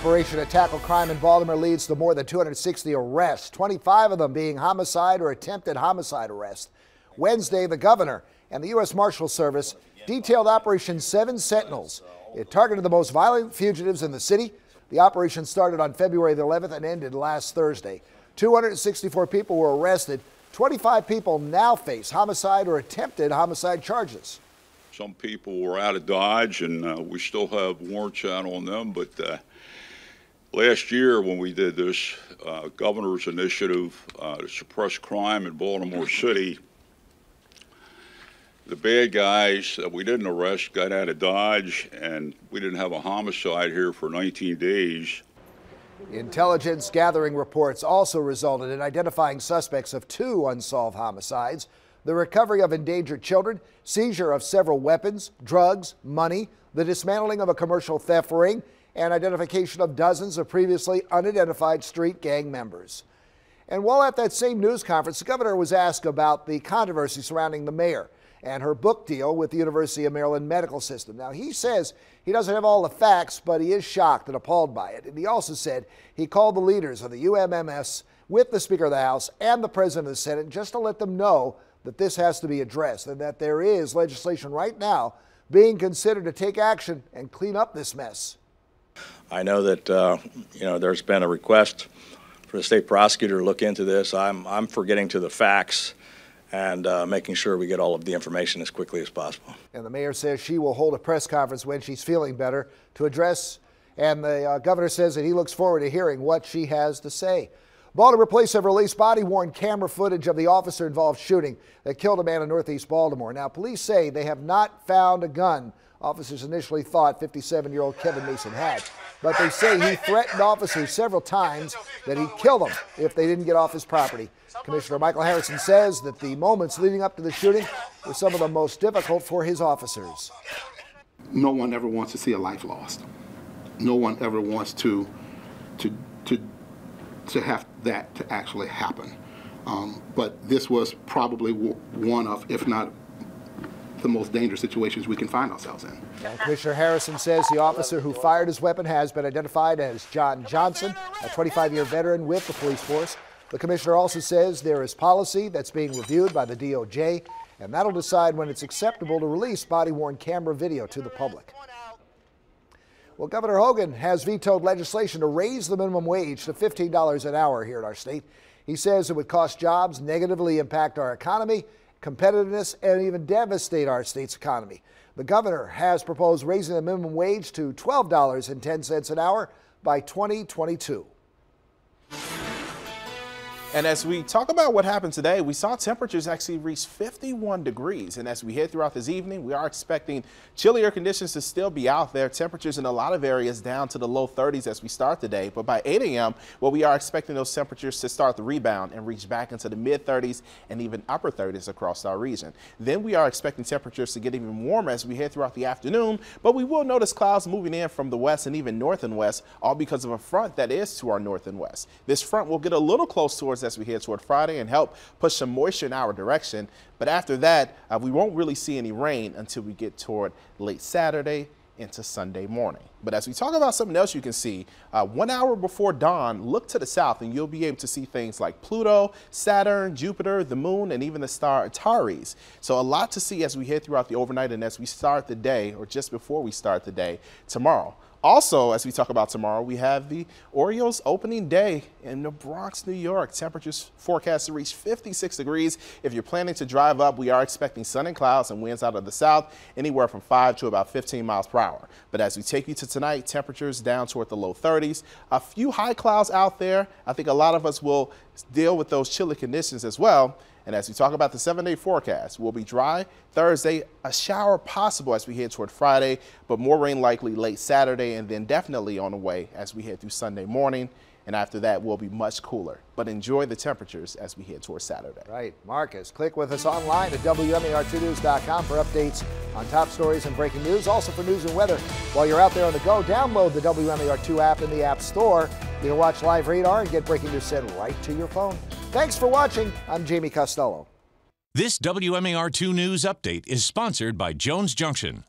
operation to tackle crime in Baltimore leads to more than 260 arrests, 25 of them being homicide or attempted homicide arrests. Wednesday, the governor and the U.S. Marshal Service detailed Operation Seven Sentinels. It targeted the most violent fugitives in the city. The operation started on February the 11th and ended last Thursday. 264 people were arrested. 25 people now face homicide or attempted homicide charges. Some people were out of Dodge, and we still have warrants out on them. But last year when we did this governor's initiative to suppress crime in Baltimore City, the bad guys that we didn't arrest got out of Dodge, and we didn't have a homicide here for 19 days. Intelligence gathering reports also resulted in identifying suspects of 2 unsolved homicides, the recovery of endangered children, seizure of several weapons, drugs, money, the dismantling of a commercial theft ring, and identification of dozens of previously unidentified street gang members. And while at that same news conference, the governor was asked about the controversy surrounding the mayor and her book deal with the University of Maryland medical system. Now, he says he doesn't have all the facts, but he is shocked and appalled by it. And he also said he called the leaders of the UMMS with the Speaker of the House and the President of the Senate just to let them know that this has to be addressed and that there is legislation right now being considered to take action and clean up this mess. I know that there's been a request for the state prosecutor to look into this. I'm for getting to the facts and making sure we get all of the information as quickly as possible. And the mayor says she will hold a press conference when she's feeling better to address, and the governor says that he looks forward to hearing what she has to say. Baltimore police have released body-worn camera footage of the officer-involved shooting that killed a man in northeast Baltimore. Now, police say they have not found a gun officers initially thought 57-year-old Kevin Mason had, but they say he threatened officers several times that he'd kill them if they didn't get off his property. Commissioner Michael Harrison says that the moments leading up to the shooting were some of the most difficult for his officers. No one ever wants to see a life lost. No one ever wants to have that to actually happen. But this was probably one of, if not the most dangerous situations we can find ourselves in. Now, Commissioner Harrison says the officer who fired his weapon has been identified as John Johnson, a 25-year veteran with the police force. The commissioner also says there is policy that's being reviewed by the DOJ, and that'll decide when it's acceptable to release body-worn camera video to the public. Well, Governor Hogan has vetoed legislation to raise the minimum wage to $15 an hour here in our state. He says it would cost jobs, negatively impact our economy, competitiveness, and even devastate our state's economy. The governor has proposed raising the minimum wage to $12.10 an hour by 2022. And as we talk about what happened today, we saw temperatures actually reach 51 degrees. And as we head throughout this evening, we are expecting chillier conditions to still be out there. Temperatures in a lot of areas down to the low 30s as we start the day. But by 8 a.m., well, we are expecting those temperatures to start the rebound and reach back into the mid 30s and even upper 30s across our region. Then we are expecting temperatures to get even warmer as we head throughout the afternoon. But we will notice clouds moving in from the west and even north and west, all because of a front that is to our north and west. This front will get a little close towards as we head toward Friday and help push some moisture in our direction. But after that, we won't really see any rain until we get toward late Saturday into Sunday morning. But as we talk about something else you can see, 1 hour before dawn, look to the south and you'll be able to see things like Pluto, Saturn, Jupiter, the moon, and even the star Antares. So a lot to see as we head throughout the overnight and as we start the day, or just before we start the day tomorrow. Also, as we talk about tomorrow, we have the Orioles opening day in the Bronx, New York. Temperatures forecast to reach 56 degrees. If you're planning to drive up, we are expecting sun and clouds and winds out of the south, anywhere from 5 to about 15 miles per hour. But as we take you to tonight, temperatures down toward the low 30s. A few high clouds out there. I think a lot of us will deal with those chilly conditions as well. And as we talk about the 7-day forecast, we'll be dry Thursday, a shower possible as we head toward Friday, but more rain likely late Saturday, and then definitely on the way as we head through Sunday morning. And after that, we'll be much cooler. But enjoy the temperatures as we head toward Saturday. Right. Marcus, click with us online at WMAR2news.com for updates on top stories and breaking news. Also for news and weather. While you're out there on the go, download the WMAR2 app in the App Store. You can watch live radar and get breaking news sent right to your phone. Thanks for watching. I'm Jamie Costello. This WMAR2 News Update is sponsored by Jones Junction.